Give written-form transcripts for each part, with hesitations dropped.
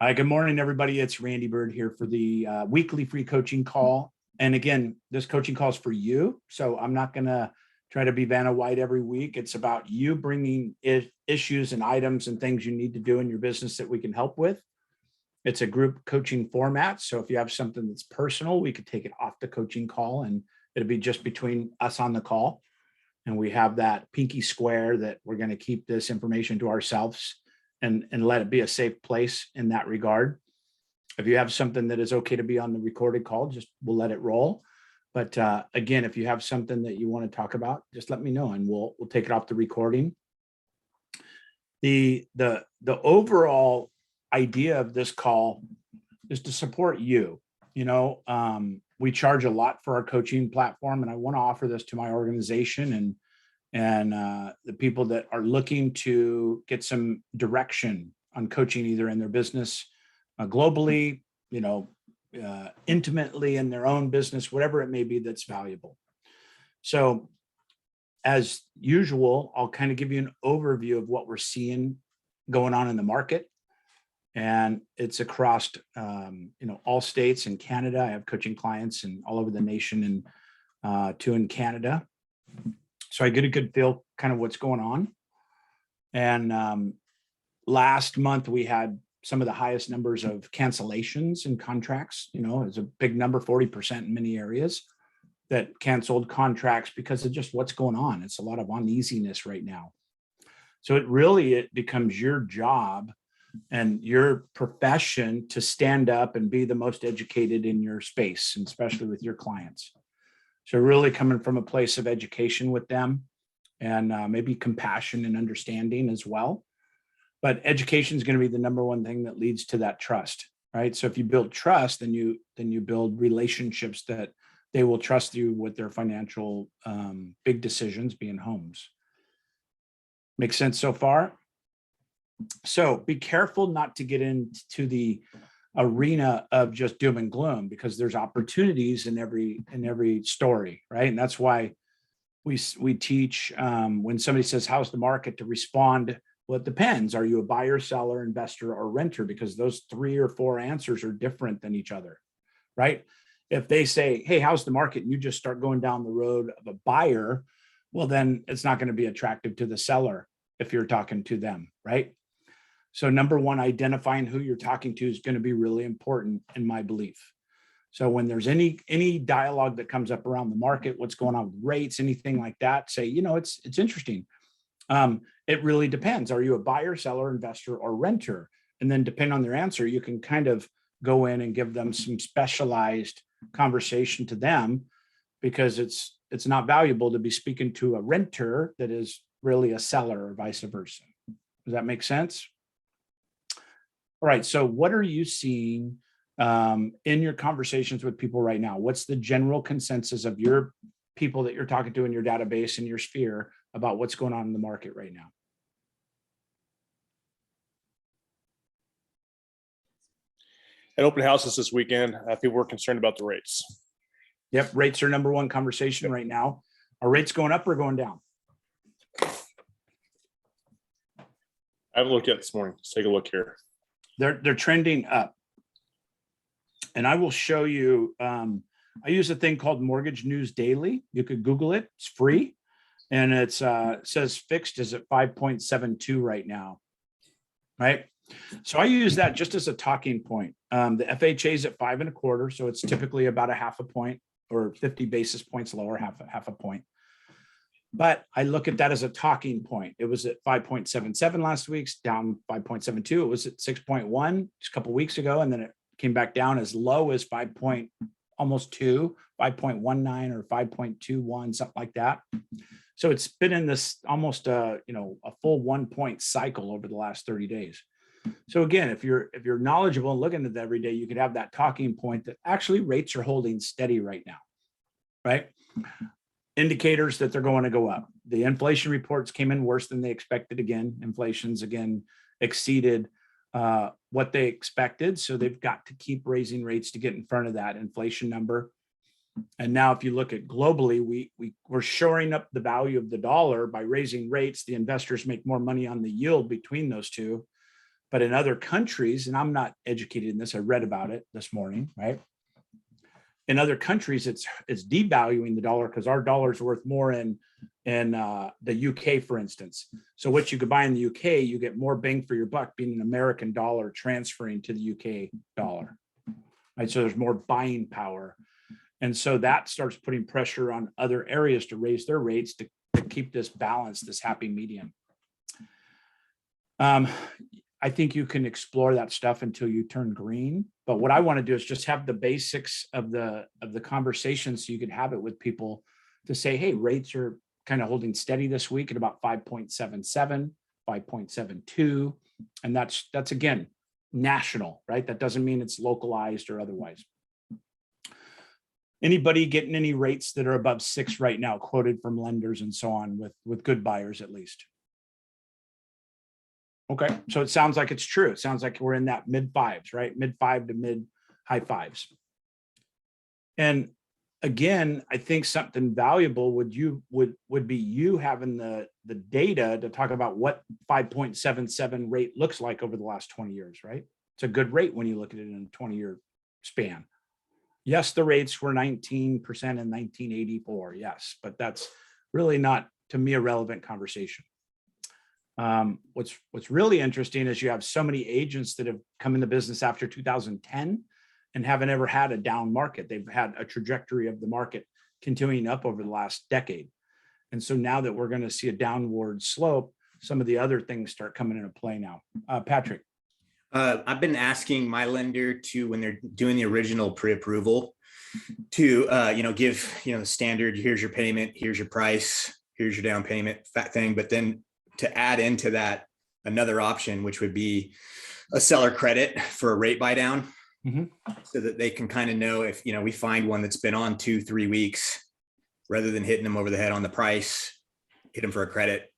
Hi, good morning, everybody. It's Randy Byrd here for the weekly free coaching call. And again, this coaching call is for you. So I'm not going to try to be Vanna White every week. It's about you bringing issues and items and things you need to do in your business that we can help with. It's a group coaching format. So if you have something that's personal, we could take it off the coaching call and it'll be just between us on the call. And we have that pinky square that we're going to keep this information to ourselves and let it be a safe place in that regard. If you have something that is okay to be on the recorded call, we'll let it roll. But again, if you have something that you want to talk about, just let me know and we'll take it off the recording. The overall idea of this call is to support you. We charge a lot for our coaching platform, and I want to offer this to my organization and the people that are looking to get some direction on coaching, either in their business globally, intimately in their own business, whatever it may be that's valuable. So as usual, I'll kind of give you an overview of what we're seeing going on in the market. And it's across, all states in Canada. I have coaching clients and all over the nation and two in Canada. So I get a good feel kind of what's going on. And last month we had some of the highest numbers of cancellations in contracts. It's a big number, 40% in many areas that canceled contracts because of just what's going on. It's a lot of uneasiness right now. So it becomes your job and your profession to stand up and be the most educated in your space, and especially with your clients. So really coming from a place of education with them and maybe compassion and understanding as well. But education is going to be the number one thing that leads to that trust, right? So if you build trust, then you build relationships that they will trust you with their financial big decisions, being homes. Make sense so far? So be careful not to get into the arena of just doom and gloom, because there's opportunities in every story, right? And that's why we teach when somebody says, how's the market, to respond, well, it depends. Are you a buyer, seller, investor, or renter? Because those 3 or 4 answers are different than each other, right? If they say, hey, how's the market? And you just start going down the road of a buyer, well, then it's not going to be attractive to the seller if you're talking to them, right? So number one, identifying who you're talking to is going to be really important in my belief. So when there's any dialogue that comes up around the market, what's going on with rates, anything like that, say, it's interesting. It really depends. Are you a buyer, seller, investor, or renter? And then depending on their answer, you can kind of go in and give them some specialized conversation to them, because it's not valuable to be speaking to a renter that is really a seller, or vice versa. Does that make sense? All right. So what are you seeing in your conversations with people right now? What's the general consensus of your people that you're talking to in your database, in your sphere, about what's going on in the market right now? At open houses this weekend, people were concerned about the rates. Yep. Rates are number one conversation right now. Are rates going up or going down? I haven't looked yet this morning. Let's take a look here. They're trending up. And I will show you, I use a thing called Mortgage News Daily. You could Google it. It's free. And it says fixed is at 5.72 right now, right? So I use that just as a talking point. The FHA is at 5.25. So it's typically about a half a point or 50 basis points lower, half a point. But I look at that as a talking point. It was at 5.77 last week, down 5.72. It was at 6.1 just a couple of weeks ago, and then it came back down as low as 5.2, 5.19 or 5.21, something like that. So it's been in this almost a full 1 point cycle over the last 30 days. So again, if you're knowledgeable and looking at it every day, you could have that talking point that actually rates are holding steady right now, right? Indicators that they're going to go up. The inflation reports came in worse than they expected. Again, inflation's exceeded what they expected. So they've got to keep raising rates to get in front of that inflation number. And now if you look at globally, we're shoring up the value of the dollar by raising rates. The investors make more money on the yield between those two. But in other countries, and I'm not educated in this, I read about it this morning, right? In other countries, it's devaluing the dollar because our dollar is worth more in the UK, for instance. So what you could buy in the UK, you get more bang for your buck being an American dollar transferring to the UK dollar, right? So there's more buying power. And so that starts putting pressure on other areas to raise their rates to keep this balance, this happy medium. I think you can explore that stuff until you turn green. But what I want to do is just have the basics of the conversation so you can have it with people to say, hey, rates are kind of holding steady this week at about 5.77, 5.72. And that's again, national, right? That doesn't mean it's localized or otherwise. Anybody getting any rates that are above 6 right now, quoted from lenders and so on with good buyers at least? Okay, so it sounds like it's true. It sounds like we're in that mid 5s, right? Mid 5 to mid high 5s. And again, I think something valuable would be you having the data to talk about what 5.77 rate looks like over the last 20 years, right? It's a good rate when you look at it in a 20-year span. Yes, the rates were 19% in 1984. Yes, but that's really not, to me, a relevant conversation. What's really interesting is you have so many agents that have come into business after 2010 and haven't ever had a down market. They've had a trajectory of the market continuing up over the last decade. And so now that we're going to see a downward slope, some of the other things start coming into play now. Patrick. I've been asking my lender to, when they're doing the original pre-approval, to give the standard, here's your payment, here's your price, here's your down payment, that thing, but then to add into that another option, which would be a seller credit for a rate buy down, so that they can kind of know if we find one that's been on 2-3 weeks, rather than hitting them over the head on the price, hit them for a credit,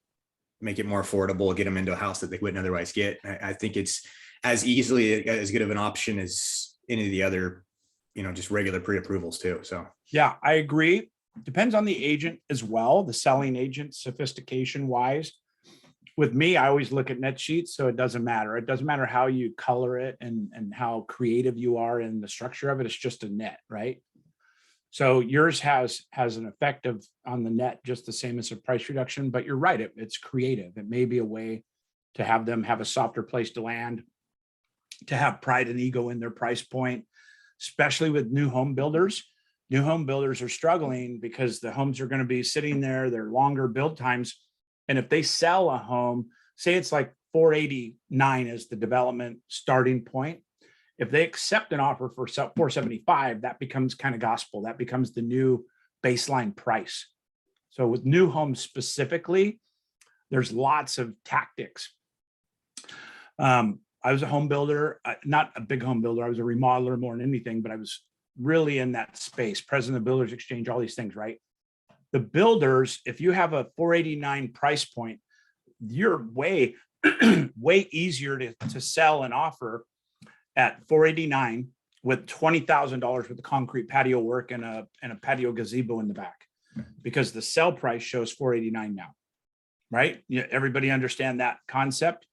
make it more affordable, get them into a house that they wouldn't otherwise get. I think it's as easily as good of an option as any of the other, just regular pre-approvals too. So yeah, I agree. Depends on the agent as well, the selling agent, sophistication wise. With me, I always look at net sheets, so it doesn't matter. It doesn't matter how you color it and how creative you are in the structure of it. It's just a net, right? So yours has an effect on the net just the same as a price reduction, but you're right, it's creative. It may be a way to have them have a softer place to land, to have pride and ego in their price point, especially with new home builders. New home builders are struggling because the homes are going to be sitting there, they're longer build times. And if they sell a home, say it's like 489 is the development starting point. If they accept an offer for 475, that becomes kind of gospel. That becomes the new baseline price. So with new homes specifically, there's lots of tactics. I was a home builder, not a big home builder. I was a remodeler more than anything, but I was really in that space, president of the Builders Exchange, all these things, right? The builders, if you have a 489 price point, you're way easier to sell an offer at 489 with $20,000 worth of concrete patio work and a patio gazebo in the back, because the sell price shows 489 now, right? Everybody understand that concept?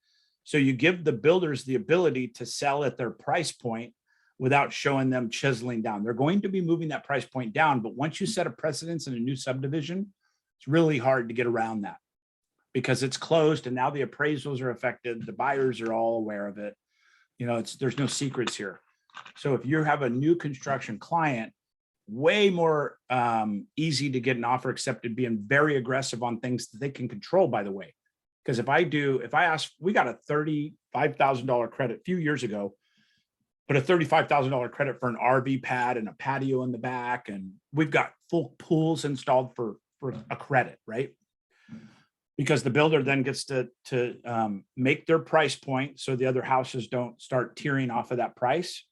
So you give the builders the ability to sell at their price point without showing them chiseling down. They're going to be moving that price point down, but once you set a precedence in a new subdivision, it's really hard to get around that because it's closed and now the appraisals are affected. The buyers are all aware of it. There's no secrets here. So if you have a new construction client, way more easy to get an offer accepted, being very aggressive on things that they can control, by the way. Because if I ask, we got a $35,000 credit a few years ago, but a $35,000 credit for an RV pad and a patio in the back. And we've got full pools installed for a credit, right? Because the builder then gets to make their price point so the other houses don't start tearing off of that price.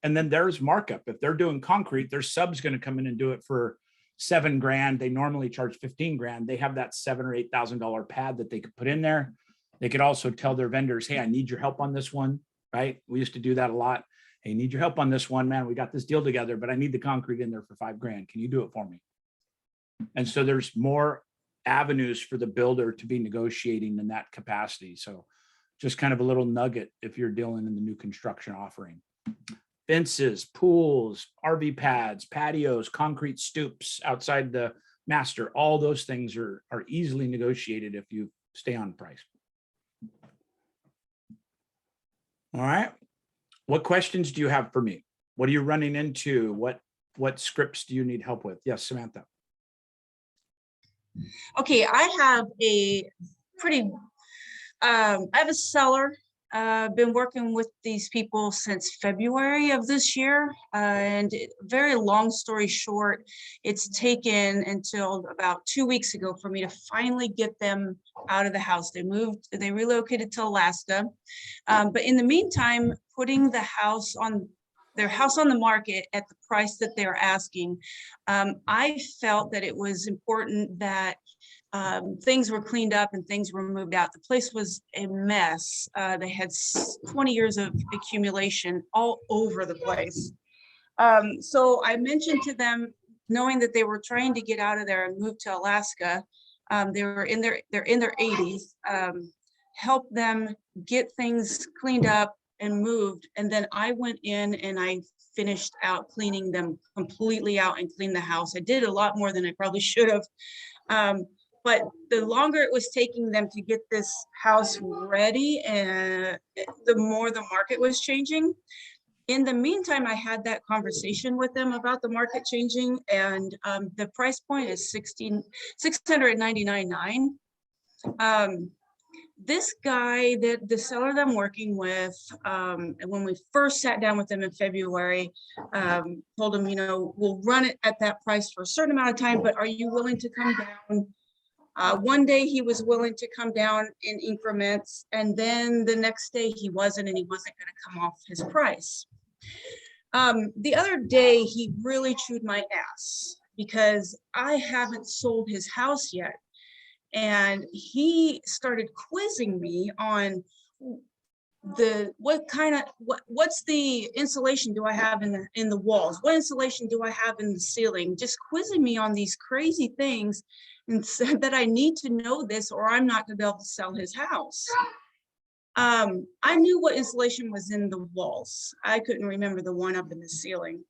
And then there's markup. If they're doing concrete, their sub's going to come in and do it for $7,000. They normally charge $15,000. They have that $7,000 or $8,000 pad that they could put in there. They could also tell their vendors, hey, I need your help on this one, right? We used to do that a lot. Hey, need your help on this one, man. We got this deal together, but I need the concrete in there for $5,000. Can you do it for me? And so there's more avenues for the builder to be negotiating in that capacity. So Just kind of a little nugget if you're dealing in the new construction offering. Fences, pools, RV pads, patios, concrete stoops outside the master, all those things are easily negotiated if you stay on price. All right. What questions do you have for me? What are you running into? What scripts do you need help with? Yes, Samantha. Okay, I have a pretty, I have a seller. Been working with these people since February of this year. And very long story short, it's taken until about 2 weeks ago for me to finally get them out of the house. They relocated to Alaska. But in the meantime, putting their house on the market at the price that they're asking, I felt that it was important that things were cleaned up and things were moved out. The place was a mess. They had 20 years of accumulation all over the place. So I mentioned to them, knowing that they were trying to get out of there and move to Alaska. They're in their 80s. Help them get things cleaned up and moved. And then I went in and I finished out cleaning them completely out and cleaned the house. I did a lot more than I probably should have. But the longer it was taking them to get this house ready, and the more the market was changing. In the meantime, I had that conversation with them about the market changing, and the price point is $699.9. This guy, the seller that I'm working with, when we first sat down with them in February, told him, we'll run it at that price for a certain amount of time, but are you willing to come down? One day he was willing to come down in increments, and then the next day he wasn't, and he wasn't going to come off his price. The other day he really chewed my ass because I haven't sold his house yet. And he started quizzing me on what's the insulation do I have in the walls? What insulation do I have in the ceiling? Just quizzing me on these crazy things, and said that I need to know this or I'm not going to be able to sell his house. I knew what insulation was in the walls. I couldn't remember the one up in the ceiling.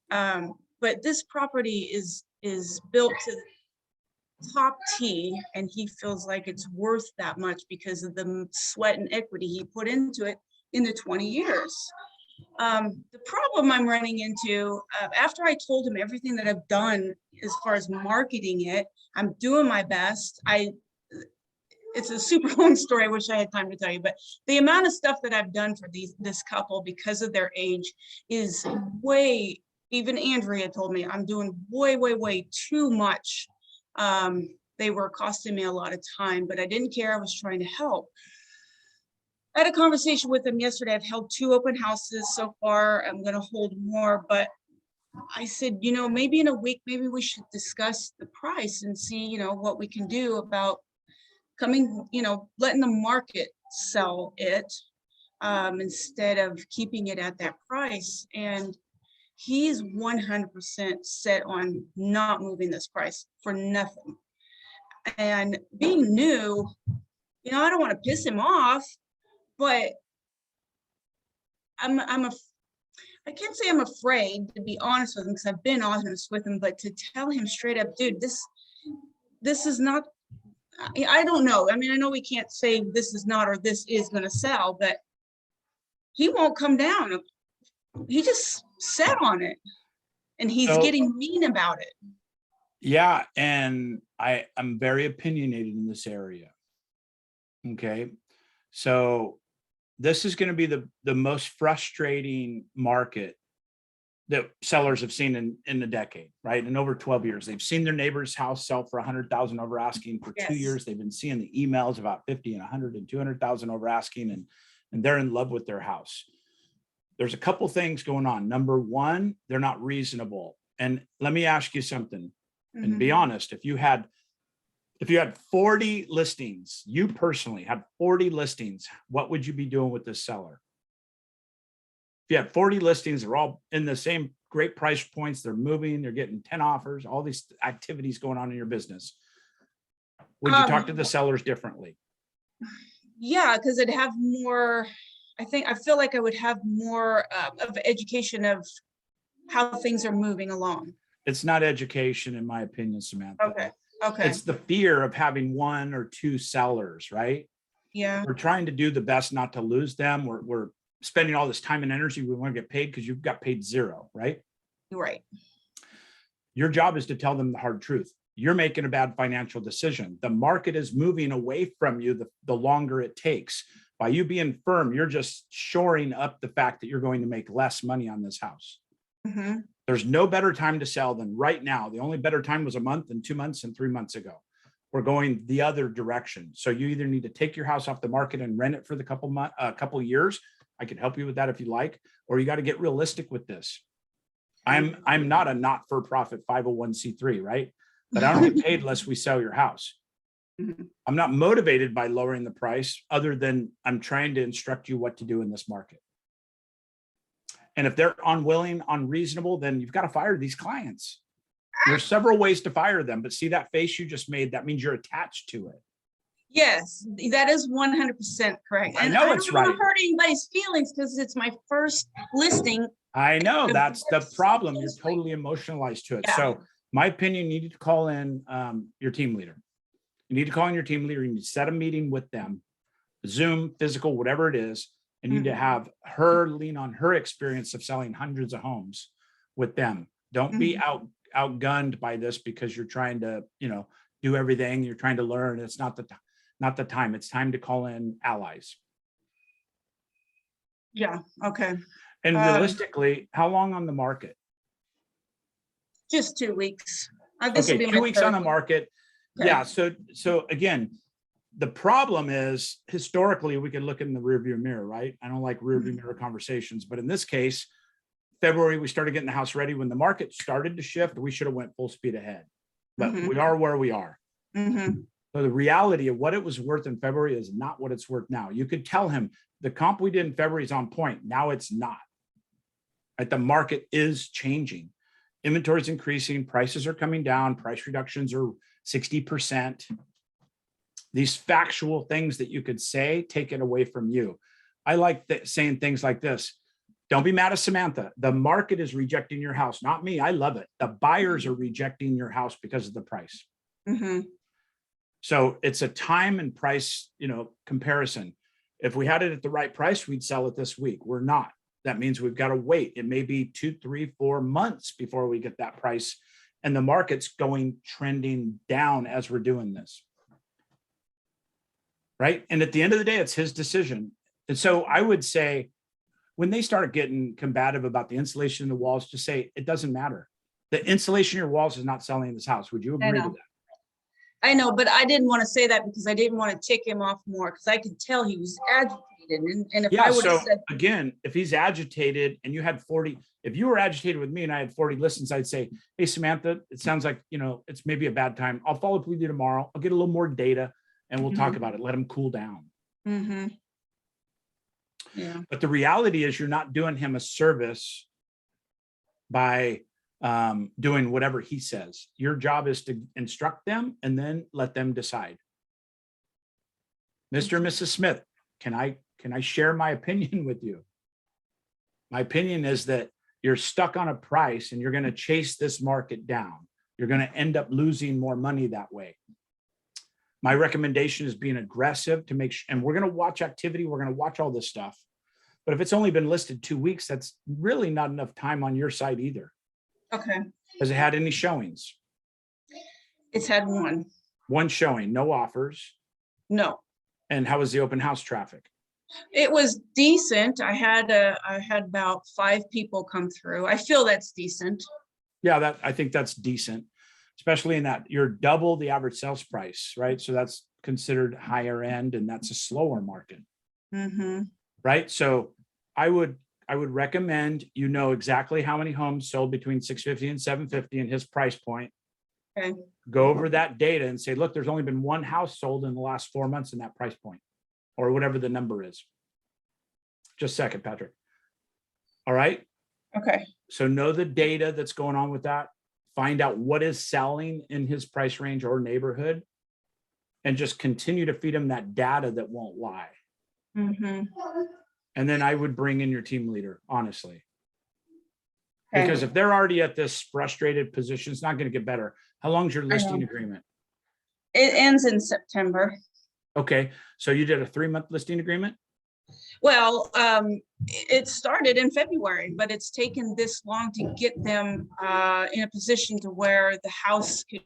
But this property is built to top T, and he feels like it's worth that much because of the sweat and equity he put into it in the 20 years. The problem I'm running into, after I told him everything that I've done as far as marketing it, I'm doing my best. It's a super long story. I wish I had time to tell you, but the amount of stuff that I've done for this couple because of their age is way, even Andrea told me I'm doing way too much. They were costing me a lot of time, but I didn't care. I was trying to help. I had a conversation with them yesterday. I've held 2 open houses so far. I'm going to hold more, but I said, maybe in a week, maybe we should discuss the price and see, what we can do about coming, letting the market sell it instead of keeping it at that price. And he's 100% set on not moving this price for nothing. And being new, I don't want to piss him off, but I can't say I'm afraid, to be honest with him, because I've been honest with him, but to tell him straight up, dude, this is not, I don't know. I mean, I know we can't say this is not or this is going to sell, but he won't come down. He just sat on it, and he's getting mean about it. Yeah, and I'm very opinionated in this area. Okay, so this is going to be the most frustrating market that sellers have seen in a decade, right? In over 12 years, they've seen their neighbor's house sell for 100,000 over asking for 2 years. They've been seeing the emails about 50 and 100 and 200,000 over asking, and they're in love with their house. There's a couple things going on. Number one, they're not reasonable. And let me ask you something, and be honest. If you had 40 listings, you personally had 40 listings, what would you be doing with this seller? If you had 40 listings, they're all in the same great price points, they're moving, they're getting 10 offers, all these activities going on in your business, would you talk to the sellers differently? Yeah, because I'd have more, I feel like I would have more of education of how things are moving along. It's not education, in my opinion, Samantha. Okay, okay, It's the fear of having one or two sellers, right? yeah, We're trying to do the best not to lose them. We're spending all this time and energy. We want to get paid because you've got paid zero, right? you're right. Your job is to tell them the hard truth. You're making a bad financial decision. The market is moving away from you the longer it takes. By you being firm, you're just shoring up the fact that you're going to make less money on this house. Mm-hmm. There's no better time to sell than right now. The only better time was a month and 2 months and 3 months ago. We're going the other direction. So you either need to take your house off the market and rent it for the couple years. I can help you with that if you like, or you got to get realistic with this. I'm not a not-for-profit 501c3, right? But I don't get paid unless we sell your house. Mhm. I'm not motivated by lowering the price other than I'm trying to instruct you what to do in this market. And if they're unwilling, unreasonable, then you've got to fire these clients. There's several ways to fire them, but see that face you just made, that means you're attached to it. Yes, that is 100% correct. I And know I it's don't want right. to hurt anybody's feelings because it's my first listing. I know that's the problem. You're Seriously. totally emotionalized to it. Yeah. So my opinion, you need to call in your team leader. You need to call in your team leader. You need to set a meeting with them, Zoom, physical, whatever it is. And you need to have her lean on her experience of selling hundreds of homes with them. Don't be outgunned by this because you're trying to, do everything. You're trying to learn. It's not the time. It's time to call in allies. Yeah, okay. And realistically, how long on the market? Just 2 weeks. This will Okay, be 2 my weeks on third the one. market. Okay. Yeah. So again, the problem is historically we can look in the rearview mirror, right? I don't like rearview mirror conversations, but in this case, February, we started getting the house ready. When the market started to shift, we should have went full speed ahead, but we are where we are. Mhm. So the reality of what it was worth in February is not what it's worth now. You could tell him the comp we did in February is on point. Now it's not. Right? The market is changing. Inventory is increasing. Prices are coming down. Price reductions are 60%. These factual things that you could say, take it away from you. I like saying things like this. Don't be mad at Samantha. The market is rejecting your house, not me. I love it. The buyers are rejecting your house because of the price. Mhm. So it's a time and price, comparison. If we had it at the right price, we'd sell it this week. We're not. That means we've got to wait. It may be 2, 3, 4 months before we get that price. And the market's trending down as we're doing this. Right. And at the end of the day, it's his decision. And so I would say when they start getting combative about the insulation in the walls, just say it doesn't matter. The insulation in your walls is not selling in this house. Would you agree with that? I know, but I didn't want to say that because I didn't want to tick him off more because I could tell he was agitated. And if I would have said, again, if he's agitated and you had 40, if you were agitated with me and I had 40 listings, I'd say, hey, Samantha, it sounds like, it's maybe a bad time. I'll follow up with you tomorrow. I'll get a little more data and we'll talk about it. Let him cool down. Yeah. But the reality is you're not doing him a service by doing whatever he says. Your job is to instruct them and then let them decide. Mr. and Mrs. Smith, can I share my opinion with you? My opinion is that you're stuck on a price and you're going to chase this market down. You're going to end up losing more money that way. My recommendation is being aggressive to make sure, and we're going to watch activity. We're going to watch all this stuff. But if it's only been listed 2 weeks, that's really not enough time on your side either. Okay. Has it had any showings? It's had one. One showing, no offers. No. And how was the open house traffic? It was decent. I had about 5 people come through. I feel that's decent. Yeah, I think that's decent, especially in that you're double the average sales price, right? So that's considered higher end and that's a slower market. Right. So I would recommend, exactly how many homes sold between 650 and 750 in his price point. Okay. Go over that data and say, look, there's only been one house sold in the last 4 months in that price point or whatever the number is. Just a second, Patrick. All right. Okay. So know the data that's going on with that. Find out what is selling in his price range or neighborhood. and just continue to feed them that data that won't lie. Mhm. And then I would bring in your team leader, honestly. Okay. Because if they're already at this frustrated position, it's not going to get better. How long's your listing know. agreement? It ends in September. Okay. So you did a 3-month listing agreement? Well, it started in February, but it's taken this long to get them in a position to where the house could.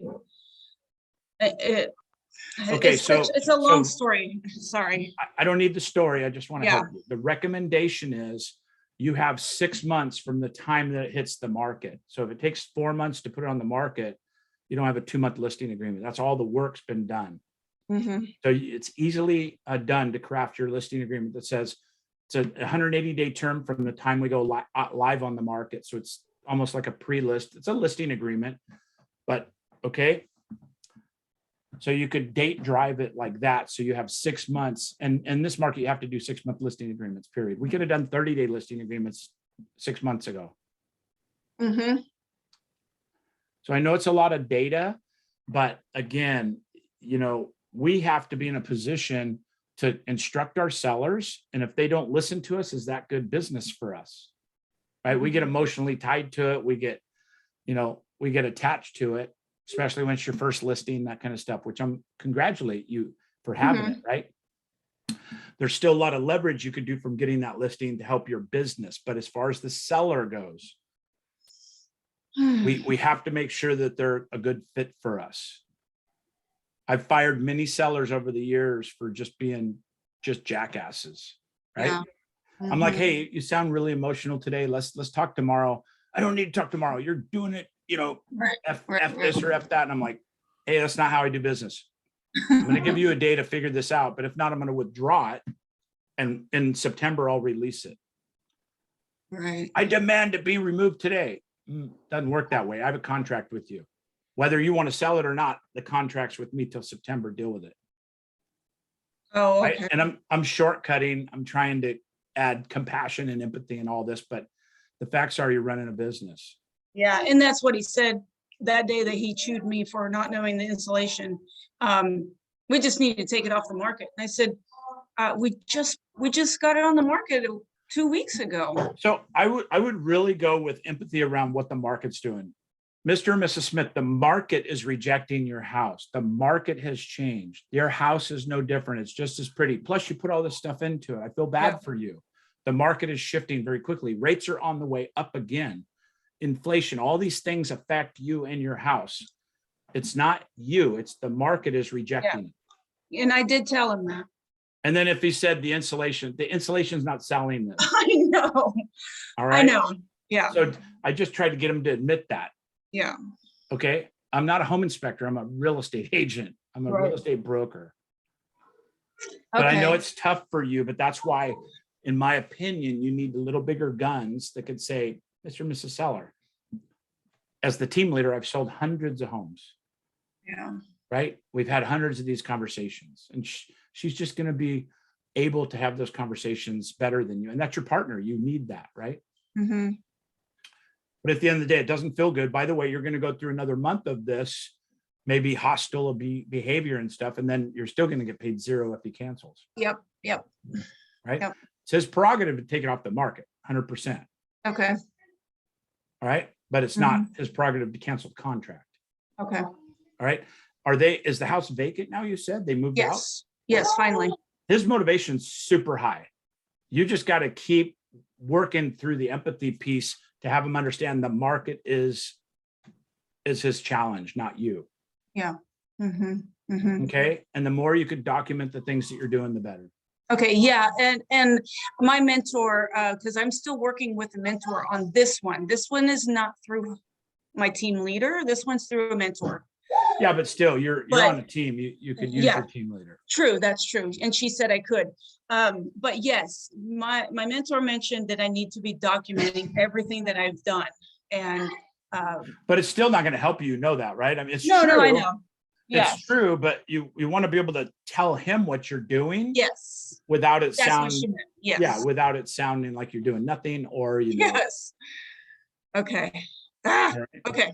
Okay, It's a long so- story. Sorry. I don't need the story. I just want to Yeah. help you. The recommendation is you have 6 months from the time that it hits the market. So if it takes 4 months to put it on the market, you don't have a 2-month listing agreement. That's all the work's been done. Mhm. So it's easily done to craft your listing agreement that says it's a 180-day term from the time we go live on the market. So it's almost like a pre-list. It's a listing agreement, but okay. So you could date drive it like that. So you have 6 months, and in this market, you have to do 6-month listing agreements, period. We could have done 30-day listing agreements 6 months ago. Mhm. So I know it's a lot of data, but again, we have to be in a position to instruct our sellers. And if they don't listen to us, is that good business for us? Right? We get emotionally tied to it. We get attached to it, especially when it's your first listing, that kind of stuff, which I'm congratulate you for having it, right? There's still a lot of leverage you could do from getting that listing to help your business. But as far as the seller goes, we have to make sure that they're a good fit for us. I've fired many sellers over the years for just being jackasses, right? Yeah. I'm like, Mhm. hey, you sound really emotional today. Let's talk tomorrow. I don't need to talk tomorrow. You're doing it, Right. F Right. this or F that. And I'm like, hey, that's not how I do business. I'm going to give you a day to figure this out. But if not, I'm going to withdraw it. And in September, I'll release it. Right. I demand to be removed today. Doesn't work that way. I have a contract with you. Whether you want to sell it or not, the contract's with me till September. Deal with it. Oh, Right? okay. And I'm shortcutting. I'm trying to add compassion and empathy and all this, but the facts are you're running a business. Yeah, and that's what he said that day that he chewed me for not knowing the insulation. We just need to take it off the market. And I said, we just got it on the market 2 weeks ago. So I would really go with empathy around what the market's doing. Mr. and Mrs. Smith, the market is rejecting your house. The market has changed. Your house is no different. It's just as pretty. Plus, you put all this stuff into it. I feel bad for you. The market is shifting very quickly. Rates are on the way up again. Inflation, all these things affect you and your house. It's not you. It's the market is rejecting it. And I did tell him that. And then if he said the insulation's not selling this. I know. All right. I know. Yeah. So I just tried to get him to admit that. Yeah. Okay. I'm not a home inspector. I'm a real estate agent. I'm a real estate broker. But I know it's tough for you, but that's why, in my opinion, you need a little bigger guns that could say, Mr. and Mrs. Seller, as the team leader, I've sold hundreds of homes. Yeah. Right. We've had hundreds of these conversations, and she's just going to be able to have those conversations better than you. And that's your partner. You need that. Right. Mm-hmm. But at the end of the day, it doesn't feel good. By the way, you're going to go through another month of this, maybe hostile behavior and stuff. And then you're still going to get paid zero if he cancels. Yep. Right. Yep. It's his prerogative to take it off the market 100%. Okay. All right. But it's not his prerogative to cancel the contract. Okay. All right. Is the house vacant now? You said they moved out? Yes, finally. His motivation's super high. You just got to keep working through the empathy piece to have him understand the market is his challenge, not you. Yeah. Mm-hmm. Mm-hmm. Okay. And the more you could document the things that you're doing, the better. Okay. Yeah. And my mentor, because I'm still working with a mentor on this one. This one is not through my team leader. This one's through a mentor. Yeah, but still, you're on a team. You could use your team leader. True, that's true. And she said I could. But yes, my mentor mentioned that I need to be documenting everything that I've done. And but it's still not going to help you know that, right? I mean, it's no, true. I know. Yeah. It's true, but you want to be able to tell him what you're doing. Yes. Without it Yes. Yeah, without it sounding like you're doing nothing or Yes. Okay. Right. Okay.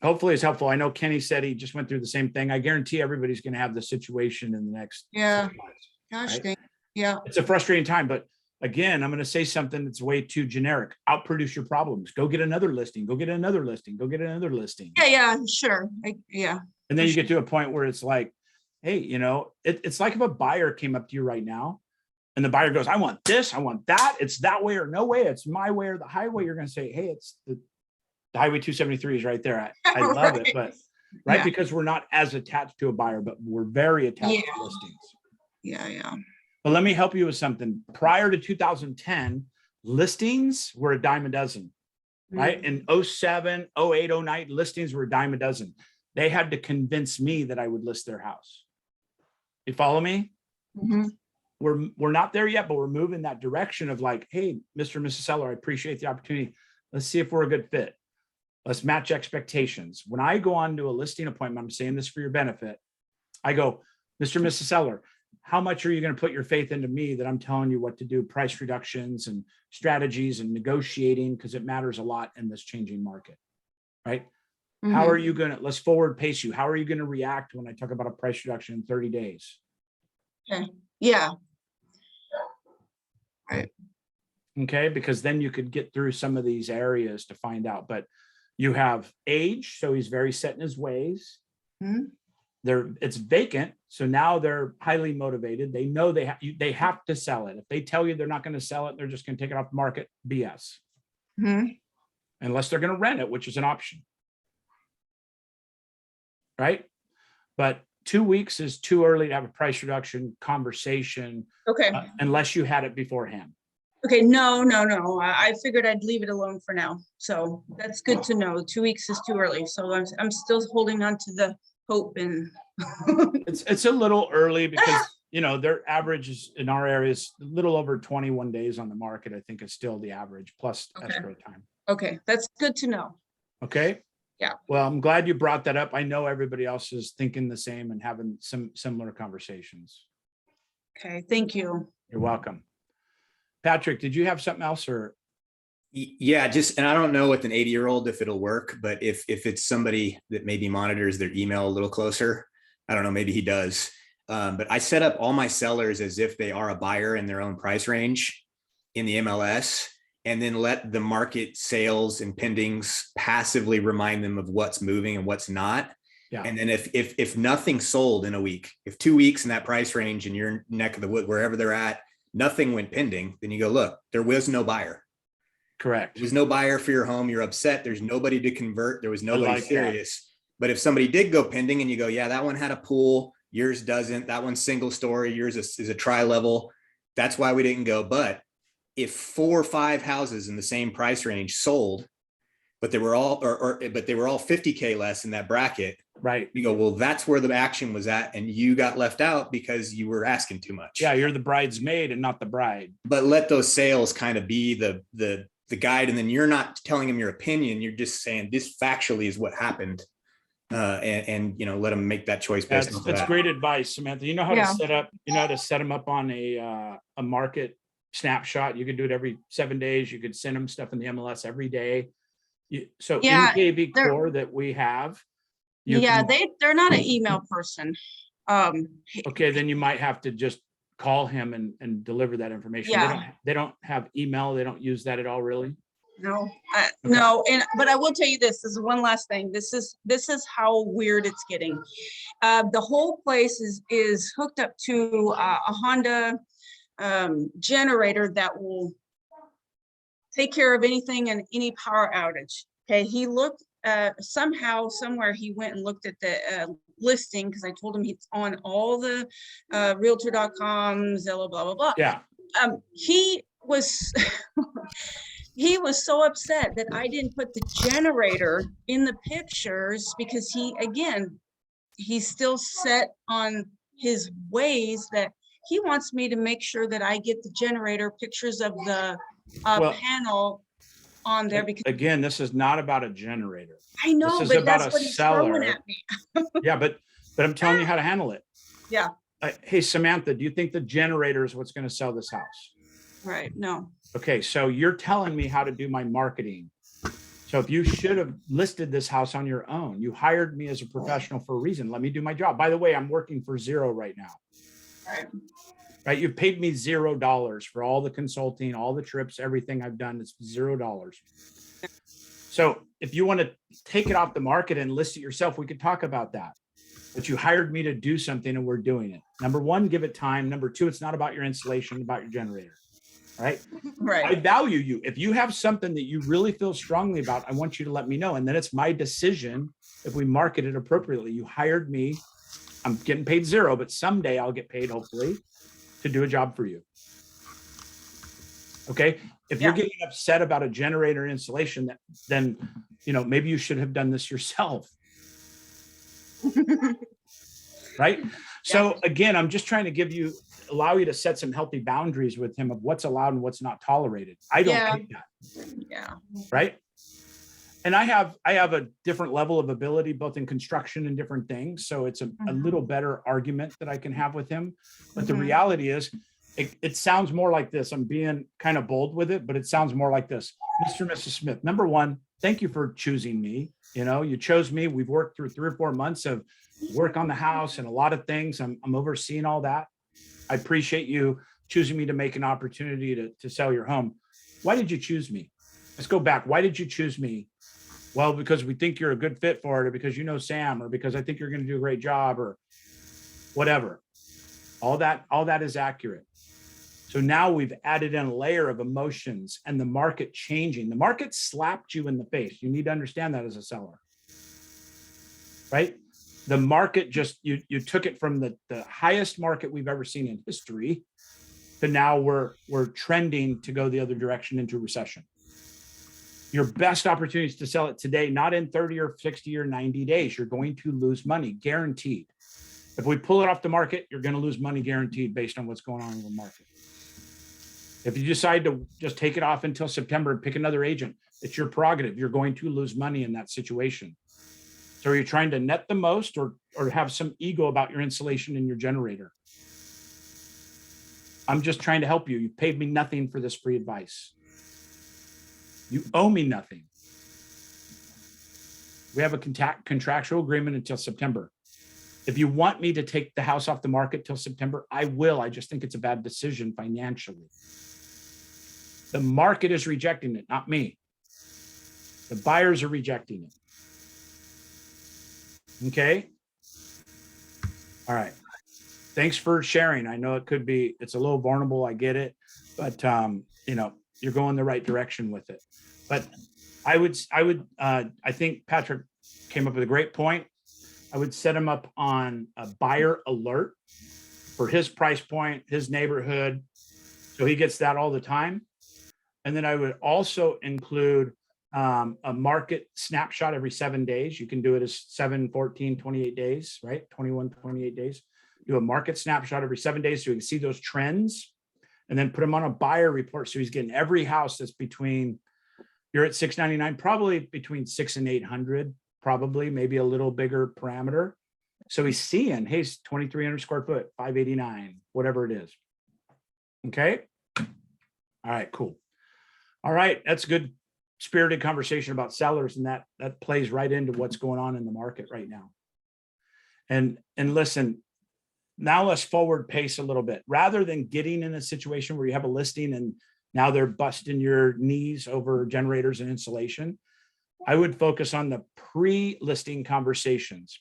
hopefully it's helpful. I know Kenny said he just went through the same thing. I guarantee everybody's going to have the situation in the next Yeah. 6 months. Gosh, Right? dang. Yeah. It's a frustrating time, but again, I'm going to say something that's way too generic. Outproduce your problems. Go get another listing. Go get another listing. Go get another listing. Yeah, sure. Yeah. And then for you get to a point where it's like, hey, it's like if a buyer came up to you right now and the buyer goes, I want this, I want that. It's that way or no way. It's my way or the highway. You're going to say, hey, it's the highway 273 is right there. I love it, but right. Yeah. Because we're not as attached to a buyer, but we're very attached to listings. Yeah. But let me help you with something. Prior to 2010, listings were a dime a dozen, right? In 07, 08, 09, listings were a dime a dozen. They had to convince me that I would list their house. You follow me? Mm-hmm. We're not there yet, but we're moving that direction of like, hey, Mr. and Mrs. Seller, I appreciate the opportunity. Let's see if we're a good fit. Let's match expectations. When I go on to a listing appointment, I'm saying this for your benefit. I go, Mr. and Mrs. Seller, how much are you going to put your faith into me that I'm telling you what to do, price reductions and strategies and negotiating, because it matters a lot in this changing market, right? Mm-hmm. How are you going to, let's forward pace you. How are you going to react when I talk about a price reduction in 30 days? Okay. Yeah. Okay, because then you could get through some of these areas to find out. But you have age, so he's very set in his ways. Mm-hmm. It's vacant, so now they're highly motivated. They know they have to sell it. If they tell you they're not going to sell it, they're just going to take it off the market. BS. Mm-hmm. Unless they're going to rent it, which is an option, right? But 2 weeks is too early to have a price reduction conversation. Okay. Unless you had it beforehand. Okay. No. I figured I'd leave it alone for now. So that's good to know. 2 weeks is too early. So I'm still holding on to the hope and It's a little early because their average is in our area is a little over 21 days on the market. I think it's still the average plus escrow time. Okay, that's good to know. Okay. Yeah. Well, I'm glad you brought that up. I know everybody else is thinking the same and having some similar conversations. Okay, thank you. You're welcome. Patrick, did you have something else or? Yeah, and I don't know with an 80-year-old if it'll work, but if it's somebody that maybe monitors their email a little closer, I don't know, maybe he does. But I set up all my sellers as if they are a buyer in their own price range in the MLS, and then let the market sales and pendings passively remind them of what's moving and what's not. Yeah. And then if nothing sold in a week, if 2 weeks in that price range in your neck of the wood, wherever they're at, nothing went pending, then you go, look, there was no buyer. Correct. There was no buyer for your home. You're upset. There's nobody to convert. There was nobody like serious. But if somebody did go pending and you go, yeah, that one had a pool, yours doesn't, that one's single story, yours is a tri-level. That's why we didn't go. But if 4 or 5 houses in the same price range sold, but they were all, but they were all 50K less in that bracket, right? You go, well, that's where the action was at. And you got left out because you were asking too much. Yeah. You're the bridesmaid and not the bride. But let those sales kind of be the guide. And then you're not telling them your opinion. You're just saying this factually is what happened. And let them make that choice based on that. That's great advice, Samantha. You know how to set up, set them up on a market snapshot. You could do it every 7 days. You could send them stuff in the MLS every day. So in KV Core that we have. They're not an email person. Okay, then you might have to just call him and deliver that information. Yeah. They don't have email. They don't use that at all, really. No, no. But I will tell you this is one last thing. This is how weird it's getting. The whole place is hooked up to a Honda generator that will take care of anything and any power outage. Okay, he looked somehow, somewhere he went and looked at the listing because I told him he's on all the realtor.com, Zillow, blah, blah, blah. Yeah. He was he was so upset that I didn't put the generator in the pictures because he's still set on his ways that he wants me to make sure that I get the generator pictures of the panel on there. Because again, this is not about a generator. I know, this is but about that's a what he's seller. throwing at me. Yeah, but I'm telling you how to handle it. Yeah. Hey, Samantha, do you think the generator is what's going to sell this house? Right. No. Okay, so you're telling me how to do my marketing. So if you should have listed this house on your own, you hired me as a professional for a reason. Let me do my job. By the way, I'm working for zero right now. Right? You've paid me $0 for all the consulting, all the trips, everything I've done. It's $0. So if you want to take it off the market and list it yourself, we could talk about that. But you hired me to do something and we're doing it. Number one, give it time. Number two, it's not about your installation, it's about your generator. Right? I Right. value you. If you have something that you really feel strongly about, I want you to let me know. And then it's my decision if we market it appropriately. You hired me. I'm getting paid $0, but someday I'll get paid, hopefully, to do a job for you. Okay. If you're getting upset about a generator installation, then maybe you should have done this yourself. Right. So again, I'm just trying to allow you to set some healthy boundaries with him of what's allowed and what's not tolerated. I don't take that. Yeah. Right. And I have a different level of ability, both in construction and different things. So it's a little better argument that I can have with him. But the reality is, it sounds more like this. I'm being kind of bold with it, but it sounds more like this. Mr. and Mrs. Smith, number one, thank you for choosing me. You chose me. We've worked through 3 or 4 months of work on the house and a lot of things. I'm overseeing all that. I appreciate you choosing me to make an opportunity to sell your home. Why did you choose me? Let's go back. Why did you choose me? Well, because we think you're a good fit for it, or because you know Sam, or because I think you're going to do a great job, or whatever. All that is accurate. So now we've added in a layer of emotions and the market changing. The market slapped you in the face. You need to understand that as a seller, right? The market just, you took it from the highest market we've ever seen in history to now we're trending to go the other direction into recession. Your best opportunities to sell it today, not in 30 or 60 or 90 days. You're going to lose money, guaranteed. If we pull it off the market, you're going to lose money guaranteed based on what's going on in the market. If you decide to just take it off until September and pick another agent, it's your prerogative. You're going to lose money in that situation. So are you trying to net the most or have some ego about your insulation and your generator? I'm just trying to help you. You paid me nothing for this free advice. You owe me nothing. We have a contractual agreement until September. If you want me to take the house off the market till September, I will. I just think it's a bad decision financially. The market is rejecting it, not me. The buyers are rejecting it. Okay. All right. Thanks for sharing. I know it's a little vulnerable. I get it, but you're going the right direction with it. But I think Patrick came up with a great point. I would set him up on a buyer alert for his price point, his neighborhood. So he gets that all the time. And then I would also include a market snapshot every 7 days. You can do it as 7, 14, 28 days, right? 21, 28 days. Do a market snapshot every 7 days so you can see those trends, and then put them on a buyer report. So he's getting every house that's you're at 699, probably between 6 and 800, probably maybe a little bigger parameter. So he's seeing, hey, 2,300 square foot, 589, whatever it is. Okay. All right, cool. All right. That's good spirited conversation about sellers. And that plays right into what's going on in the market right now. And listen, now let's forward pace a little bit. Rather than getting in a situation where you have a listing and now they're busting your knees over generators and insulation, I would focus on the pre-listing conversations.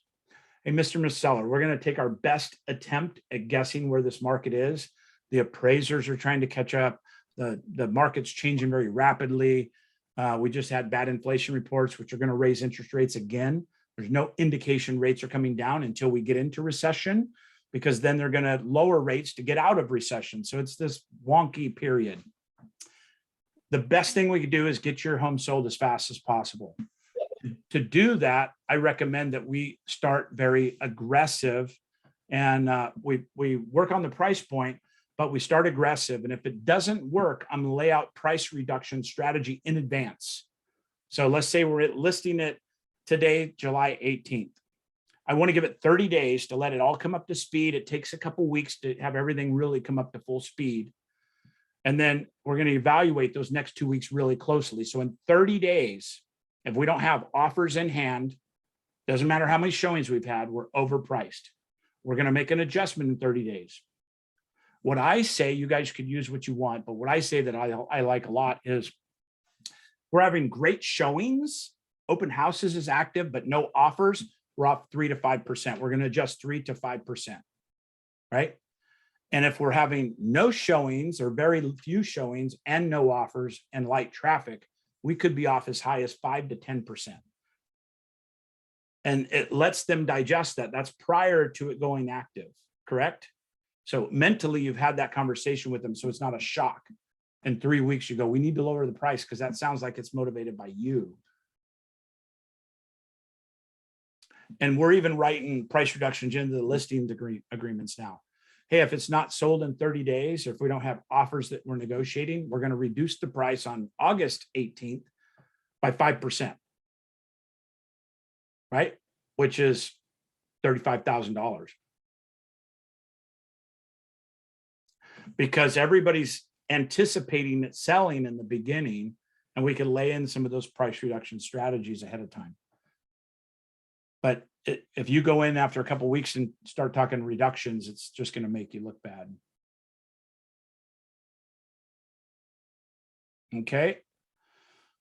Hey, Mr. and Ms. Seller, we're going to take our best attempt at guessing where this market is. The appraisers are trying to catch up. The market's changing very rapidly. We just had bad inflation reports, which are going to raise interest rates again. There's no indication rates are coming down until we get into recession, because then they're going to lower rates to get out of recession. So it's this wonky period. The best thing we could do is get your home sold as fast as possible. To do that, I recommend that we start very aggressive, and we work on the price point, but we start aggressive. And if it doesn't work, I'm going to lay out price reduction strategy in advance. So let's say we're listing it today, July 18th. I want to give it 30 days to let it all come up to speed. It takes a couple of weeks to have everything really come up to full speed. And then we're going to evaluate those next 2 weeks really closely. So in 30 days, If we don't have offers in hand, doesn't matter how many showings we've had, we're overpriced. We're going to make an adjustment in 30 days. What I say, you guys could use what you want, but what I say that I like a lot is we're having great showings. Open houses is active, but no offers. We're off 3 to 5%. We're going to adjust 3 to 5%, right? And if we're having no showings or very few showings and no offers and light traffic, we could be off as high as 5 to 10%. And it lets them digest that. That's prior to it going active, correct? So mentally, you've had that conversation with them, so it's not a shock. In 3 weeks, you go, we need to lower the price because that sounds like it's motivated by you. And we're even writing price reductions into the listing agreements now. Hey, if it's not sold in 30 days, or if we don't have offers that we're negotiating, we're going to reduce the price on August 18th by 5%, right? Which is $35,000. Because everybody's anticipating it selling in the beginning, and we could lay in some of those price reduction strategies ahead of time. But if you go in after a couple of weeks and start talking reductions, it's just going to make you look bad. Okay.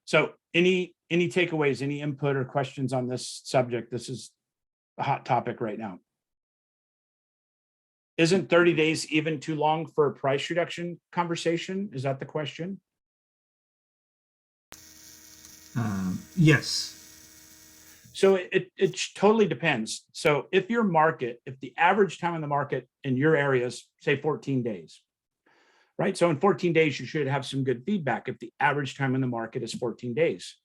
So any takeaways, any input or questions on this subject? This is a hot topic right now. Isn't 30 days even too long for a price reduction conversation? Is that the question? Yes. So it totally depends. So if the average time in the market in your area is say 14 days, right? So in 14 days, you should have some good feedback if the average time in the market is 14 days.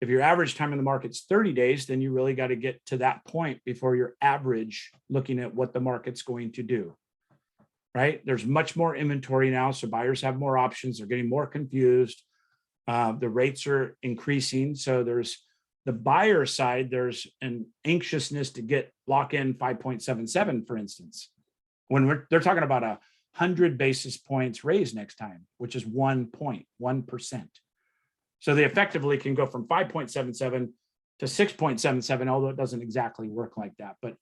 If your average time in the market's 30 days, then you really got to get to that point before your average looking at what the market's going to do, right? There's much more inventory now, so buyers have more options. They're getting more confused. The rates are increasing. So there's the buyer side, there's an anxiousness to lock in 5.77, for instance, when they're talking about 100 basis points raise next time, which is 1.1%. So they effectively can go from 5.77 to 6.77, although it doesn't exactly work like that. But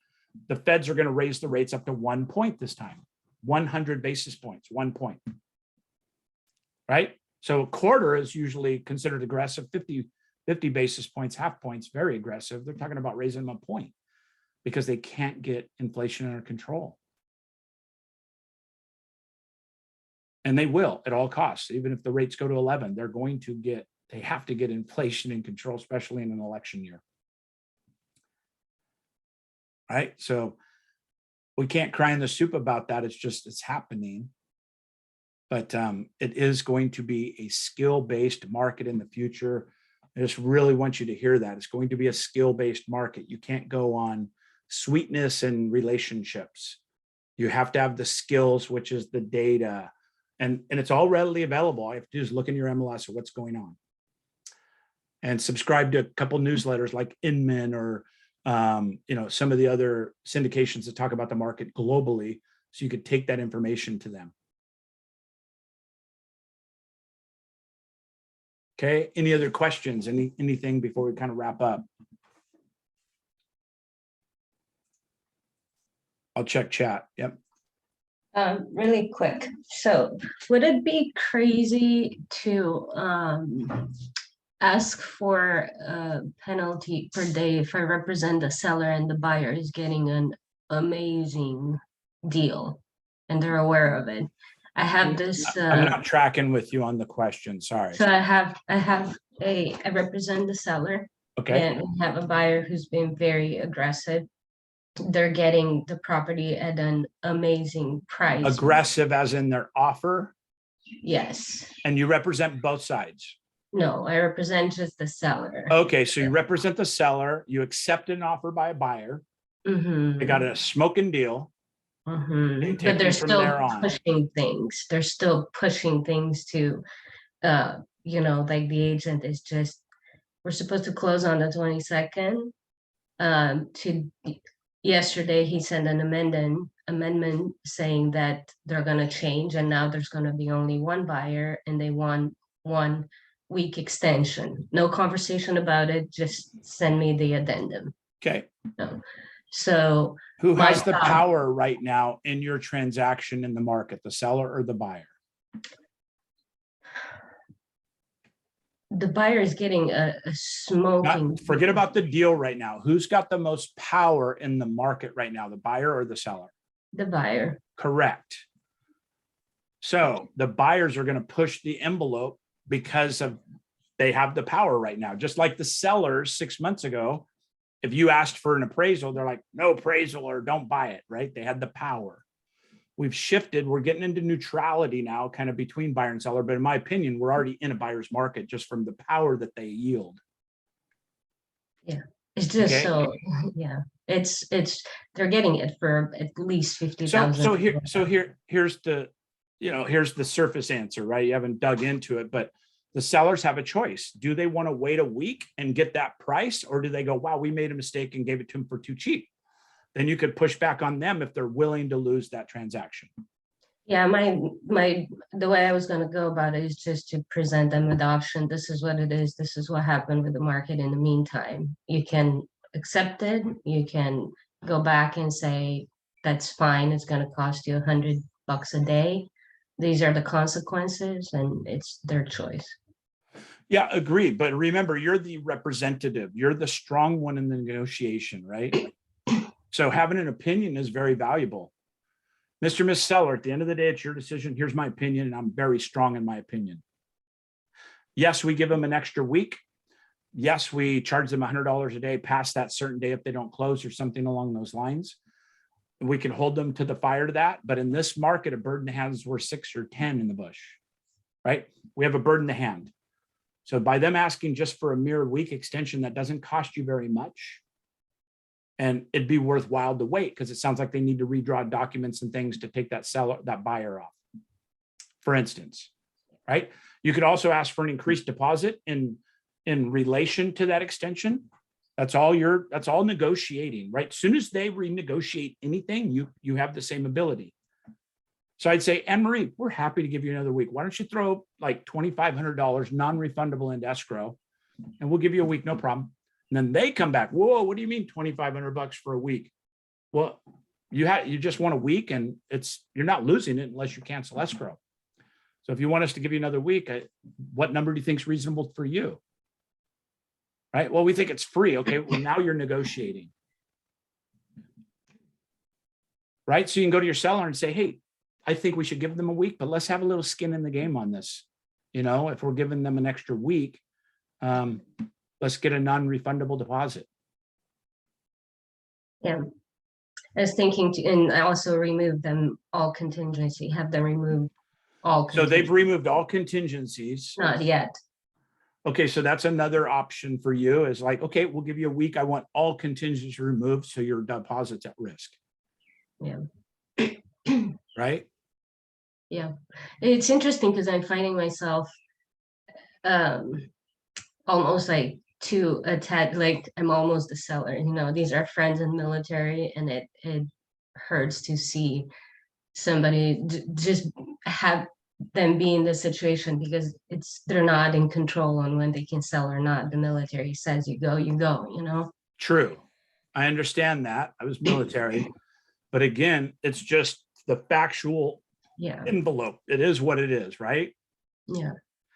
the feds are going to raise the rates up to 1 point this time, 100 basis points, 1 point, right? So a quarter is usually considered aggressive. 50 basis points, half points, very aggressive. They're talking about raising them a point because they can't get inflation under control. And they will at all costs. Even if the rates go to 11, they have to get inflation in control, especially in an election year. Right? So we can't cry in the soup about that. It's happening. But it is going to be a skill-based market in the future. I just really want you to hear that. It's going to be a skill-based market. You can't go on sweetness and relationships. You have to have the skills, which is the data. And it's all readily available. All you have to do is look in your MLS of what's going on. And subscribe to a couple newsletters like Inman or some of the other syndications that talk about the market globally, so you could take that information to them. Okay, any other questions? Anything before we kind of wrap up? I'll check chat. Yep. Really quick. So would it be crazy to ask for a penalty per day if I represent the seller and the buyer is getting an amazing deal and they're aware of it? I have this. I'm not tracking with you on the question. Sorry. So I represent the seller. Okay. And we have a buyer who's been very aggressive. They're getting the property at an amazing price. Aggressive as in their offer? Yes. And you represent both sides? No, I represent just the seller. Okay, so you represent the seller. You accept an offer by a buyer. Mm-hmm. They got a smoking deal. Mm-hmm. But they're still pushing things. They're still pushing things to, like the agent is just, we're supposed to close on the 22nd. Yesterday, he sent an amendment saying that they're going to change, and now there's going to be only one buyer, and they want one week extension. No conversation about it. Just send me the addendum. Okay. So who my has the thought- power right now in your transaction in the market, the seller or the buyer? The buyer is getting a smoking. Forget about the deal right now. Who's got the most power in the market right now, the buyer or the seller? The buyer. Correct. So the buyers are going to push the envelope because of they have the power right now. Just like the sellers 6 months ago, if you asked for an appraisal, they're like, no appraisal or don't buy it, right? They had the power. We've shifted. We're getting into neutrality now, kind of between buyer and seller. But in my opinion, we're already in a buyer's market just from the power that they yield. Yeah. It's just Okay. so, yeah, it's, they're getting it for at least 50,000. Here's the surface answer, right? You haven't dug into it, but the sellers have a choice. Do they want to wait a week and get that price? Or do they go, wow, we made a mistake and gave it to them for too cheap? Then you could push back on them if they're willing to lose that transaction. Yeah, the way I was going to go about it is just to present them with the option. This is what it is. This is what happened with the market in the meantime. You can accept it. You can go back and say, that's fine. It's going to cost you $100 a day. These are the consequences, and it's their choice. Yeah, agreed. But remember, you're the representative. You're the strong one in the negotiation, right? So having an opinion is very valuable. Mr. Miss Seller, at the end of the day, it's your decision. Here's my opinion, and I'm very strong in my opinion. Yes, we give them an extra week. Yes, we charge them $100 a day past that certain day if they don't close or something along those lines. We can hold them to the fire to that. But in this market, a bird in the hand is worth 6 or 10 in the bush, right? We have a bird in the hand. So by them asking just for a mere week extension, that doesn't cost you very much. And it'd be worthwhile to wait because it sounds like they need to redraw documents and things to take that buyer off, for instance, right? You could also ask for an increased deposit in relation to that extension. That's all negotiating, right? As soon as they renegotiate anything, you have the same ability. So I'd say, Anne-Marie, we're happy to give you another week. Why don't you throw like $2,500 non-refundable into escrow and we'll give you a week, no problem. And then they come back, whoa, what do you mean $2,500 for a week? Well, you just want a week and you're not losing it unless you cancel escrow. So if you want us to give you another week, what number do you think is reasonable for you? Right? Well, we think it's free. Okay, well, now you're negotiating. Right? So you can go to your seller and say, hey, I think we should give them a week, but let's have a little skin in the game on this. If we're giving them an extra week, let's get a non-refundable deposit. Yeah. I was thinking and I also remove them all contingency, have them remove all. So they've removed all contingencies. Not yet. Okay, so that's another option for you is like, okay, we'll give you a week. I want all contingencies removed so your deposit's at risk. Yeah. Right? Yeah. It's interesting because I'm finding myself almost like to attack, like I'm almost the seller, these are friends in the military, and it hurts to see somebody just have them be in this situation because they're not in control on when they can sell or not. The military says you go. True. I understand that. I was military, but again, it's just the factual envelope. It is what it is, right? Yeah.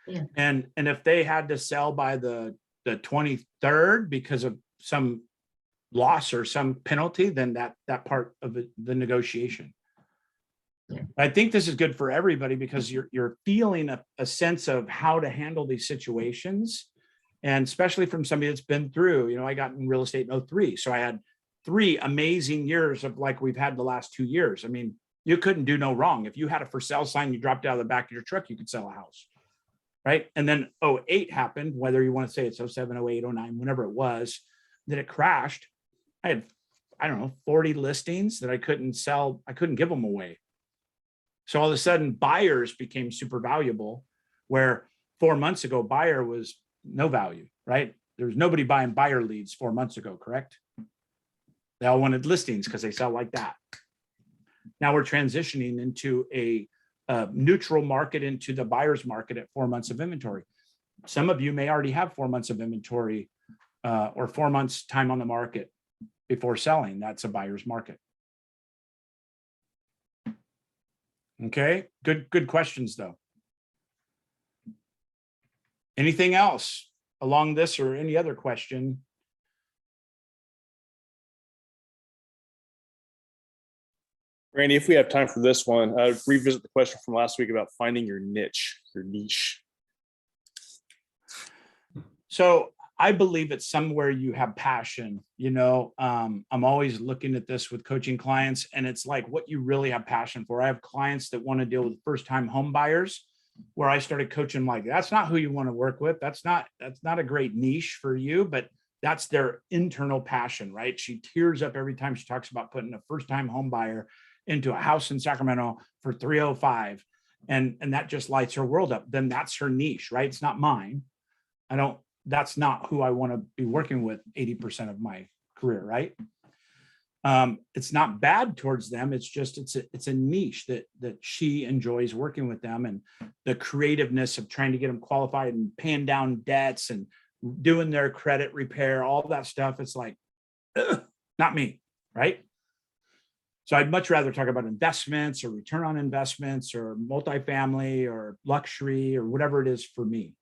Yeah. And if they had to sell by the 23rd because of some loss or some penalty, then that part of the negotiation. Yeah. I think this is good for everybody because you're feeling a sense of how to handle these situations, and especially from somebody that's been through. I got in real estate in 2003, so I had 3 amazing years of like we've had the last 2 years. I mean, you couldn't do no wrong. If you had a for sale sign, you dropped out of the back of your truck, you could sell a house. Right. And then 2008 happened, whether you want to say it's 2007, 2008, 2009, whenever it was, that it crashed. I had, 40 listings that I couldn't sell. I couldn't give them away. So all of a sudden buyers became super valuable, where 4 months ago, buyer was no value, right? There was nobody buying buyer leads 4 months ago, correct? They all wanted listings because they sell like that. Now we're transitioning into a neutral market into the buyer's market at 4 months of inventory. Some of you may already have 4 months of inventory or 4 months time on the market before selling. That's a buyer's market. Okay, good questions though. Anything else along this or any other question? Randy, if we have time for this one, revisit the question from last week about finding your niche, your niche. So I believe it's somewhere you have passion. I'm always looking at this with coaching clients, and it's like what you really have passion for. I have clients that want to deal with first-time home buyers, where I started coaching like, that's not who you want to work with. That's not a great niche for you, but that's their internal passion, right? She tears up every time she talks about putting a first-time home buyer into a house in Sacramento for 305. And that just lights her world up. Then that's her niche, right? It's not mine. That's not who I want to be working with 80% of my career, right? It's not bad towards them. It's just, it's a niche that she enjoys working with them, and the creativeness of trying to get them qualified and paying down debts and doing their credit repair, all that stuff. It's like, not me, right? So I'd much rather talk about investments or return on investments or multifamily or luxury or whatever it is for me.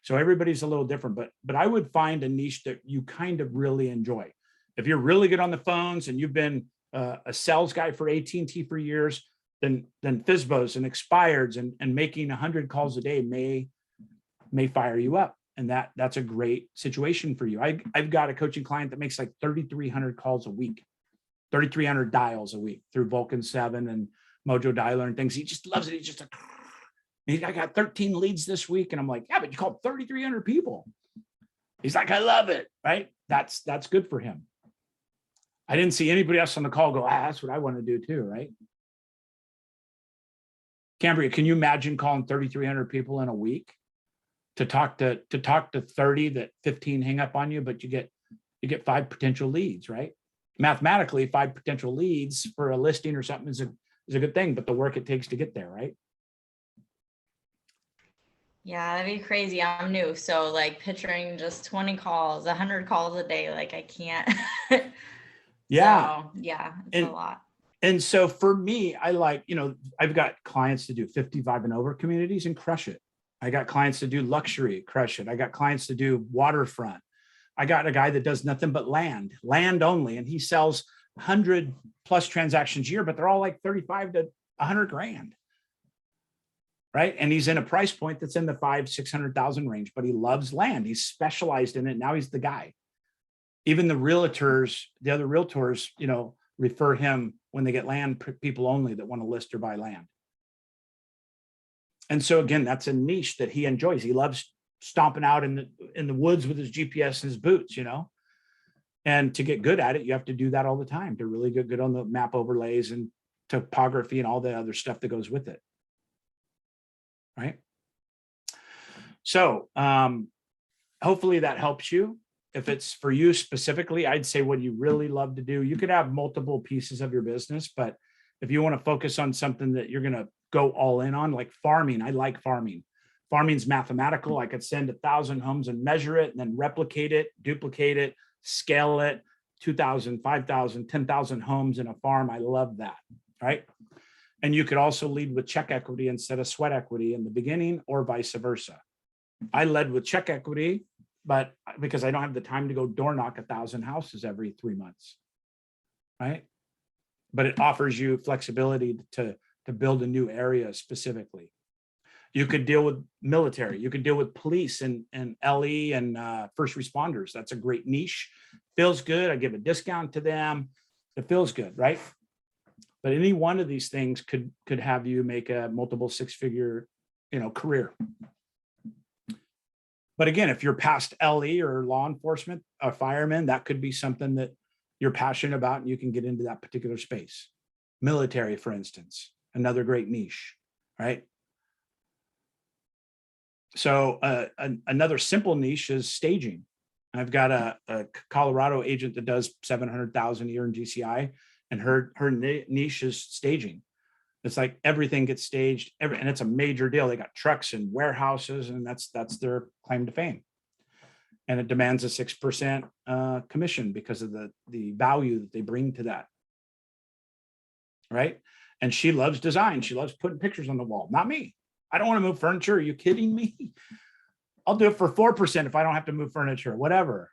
So everybody's a little different, but I would find a niche that you kind of really enjoy. If you're really good on the phones and you've been a sales guy for AT&T for years, then FSBOs and expireds and making 100 calls a day may fire you up. And that's a great situation for you. I've got a coaching client that makes like 3,300 calls a week, 3,300 dials a week through Vulcan 7 and Mojo Dialer and things. He just loves it. He's just I got 13 leads this week. And I'm like, yeah, but you called 3,300 people. He's like, I love it, right? That's good for him. I didn't see anybody else on the call go, that's what I want to do too, right? Cambria, can you imagine calling 3,300 people in a week to talk to 30 that 15 hang up on you, but you get 5 potential leads, right? Mathematically, 5 potential leads for a listing or something is a good thing, but the work it takes to get there, right? Yeah, that'd be crazy. I'm new. So like picturing just 20 calls, 100 calls a day, like I can't. Yeah. So, yeah, it's a lot. And so for me, I like, I've got clients to do 55 and over communities and crush it. I got clients to do luxury, crush it. I got clients to do waterfront. I got a guy that does nothing but land only. And he sells 100 plus transactions a year, but they're all like 35 to 100 grand. Right. And he's in a price point that's in the 500,000-600,000 range, but he loves land. He's specialized in it. Now he's the guy. Even the other realtors, refer him when they get land people only that want to list or buy land. And so again, that's a niche that he enjoys. He loves stomping out in the woods with his GPS and his boots, and to get good at it, you have to do that all the time to really get good on the map overlays and topography and all the other stuff that goes with it. Right. So hopefully that helps you. If it's for you specifically, I'd say what you really love to do. You could have multiple pieces of your business, but if you want to focus on something that you're going to go all in on, like farming, I like farming. Farming's mathematical. I could send 1,000 homes and measure it and then replicate it, duplicate it, scale it, 2,000, 5,000, 10,000 homes in a farm. I love that. Right. And you could also lead with check equity instead of sweat equity in the beginning, or vice versa. I led with check equity, but because I don't have the time to go door knock 1,000 houses every 3 months, right? But it offers you flexibility to build a new area specifically. You could deal with military. You could deal with police and LE and first responders. That's a great niche. Feels good. I give a discount to them. It feels good, right? But any one of these things could have you make a multiple 6-figure, career. But again, if you're past LE or law enforcement, a fireman, that could be something that you're passionate about and you can get into that particular space. Military, for instance, another great niche, right? So another simple niche is staging. I've got a Colorado agent that does 700,000 a year in GCI. And her niche is staging. It's like everything gets staged, and it's a major deal. They got trucks and warehouses, and that's their claim to fame. And it demands a 6% commission because of the value that they bring to that. Right. And she loves design. She loves putting pictures on the wall. Not me. I don't want to move furniture. Are you kidding me? I'll do it for 4% if I don't have to move furniture, whatever.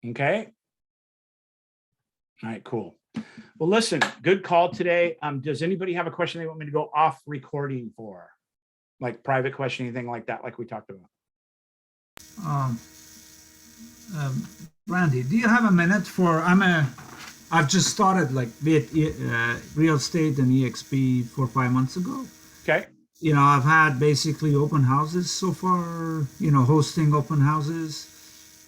Okay. All right, cool. Well, listen, good call today. Does anybody have a question they want me to go off recording for? Like private question, anything like that, like we talked about? Randy, do you have a minute for, I've just started like real estate and EXP 4 or 5 months ago. Okay. You know, I've had basically open houses so far, you know, hosting open houses,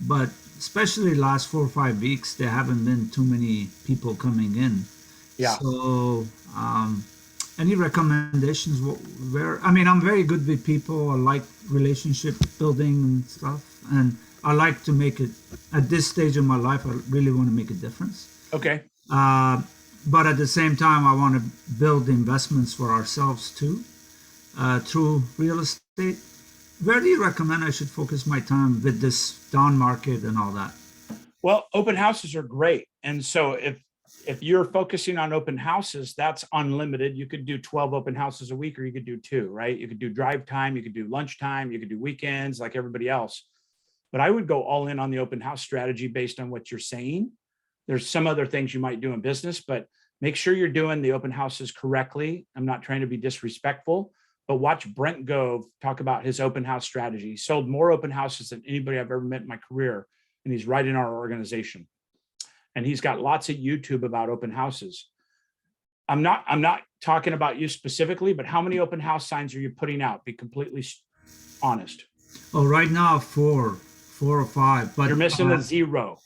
but especially the last 4 or 5 weeks, there haven't been too many people coming in. Yeah. So, any recommendations where, I mean, I'm very good with people. I like relationship building and stuff. And I like to make it, at this stage of my life, I really want to make a difference. Okay. But at the same time, I want to build investments for ourselves too, through real estate. Where do you recommend I should focus my time with this down market and all that? Well, open houses are great. And so if you're focusing on open houses, that's unlimited. You could do 12 open houses a week, or you could do 2, right? You could do drive time, you could do lunchtime, you could do weekends like everybody else. But I would go all in on the open house strategy based on what you're saying. There's some other things you might do in business, but make sure you're doing the open houses correctly. I'm not trying to be disrespectful, but watch Brent Gove talk about his open house strategy. He sold more open houses than anybody I've ever met in my career. And he's right in our organization. And he's got lots of YouTube about open houses. I'm not talking about you specifically, but how many open house signs are you putting out? Be completely honest. Oh, right now, 4 or 5, but you're missing a 0.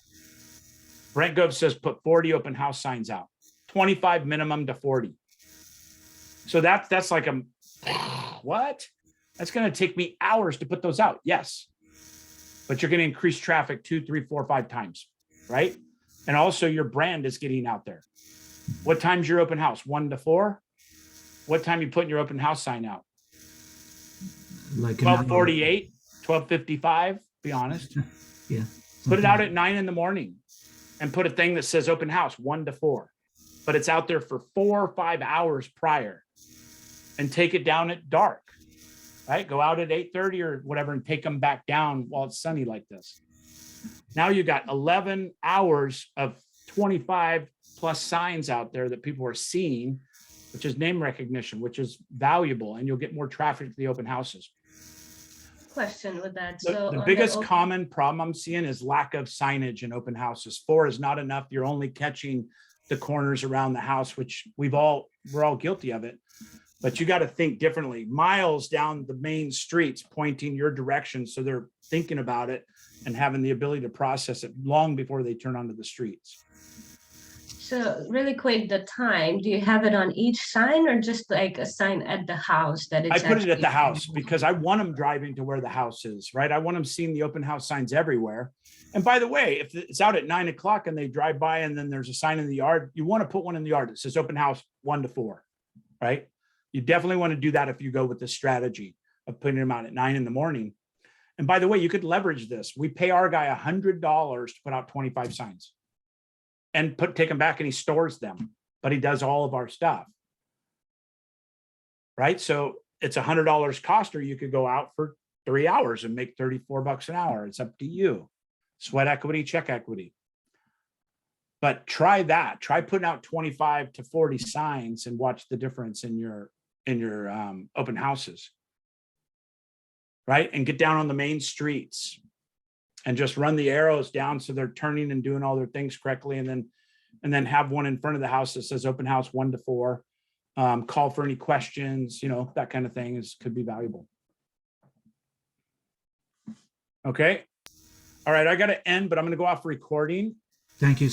Brent Gove says put 40 open house signs out, 25 minimum to 40. So that's like what? That's going to take me hours to put those out. Yes. But you're going to increase traffic 2, 3, 4, 5 times, right? And also your brand is getting out there. What time's your open house? 1 to 4? What time you putting your open house sign out? Like 12:48, 12:55, be honest. Yeah. Put it out at 9 in the morning and put a thing that says open house 1 to 4, but it's out there for 4 or 5 hours prior, and take it down at dark, right? Go out at 8:30 or whatever and take them back down while it's sunny like this. Now you got 11 hours of 25 plus signs out there that people are seeing, which is name recognition, which is valuable, and you'll get more traffic to the open houses. Question with that. The biggest common problem I'm seeing is lack of signage in open houses. 4 is not enough. You're only catching the corners around the house, which we're all guilty of it. But you got to think differently. Miles down the main streets pointing your direction, so they're thinking about it and having the ability to process it long before they turn onto the streets. So really quick, the time, do you have it on each sign or just like a sign at the house that it's I put it at the actually- house because I want them driving to where the house is, right? I want them seeing the open house signs everywhere. And by the way, if it's out at 9 o'clock and they drive by and then there's a sign in the yard, you want to put one in the yard that says open house 1 to 4, right? You definitely want to do that if you go with the strategy of putting them out at 9 in the morning. And by the way, you could leverage this. We pay our guy $100 to put out 25 signs and take them back, and he stores them, but he does all of our stuff. Right? So it's $100 cost, or you could go out for 3 hours and make $34 an hour. It's up to you. Sweat equity, check equity. But try that. Try putting out 25 to 40 signs and watch the difference in your open houses. Right? And get down on the main streets and just run the arrows down so they're turning and doing all their things correctly. And then have one in front of the house that says open house 1 to 4. Call for any questions, that kind of thing could be valuable. Okay. All right. I got to end, but I'm going to go off recording. Thank you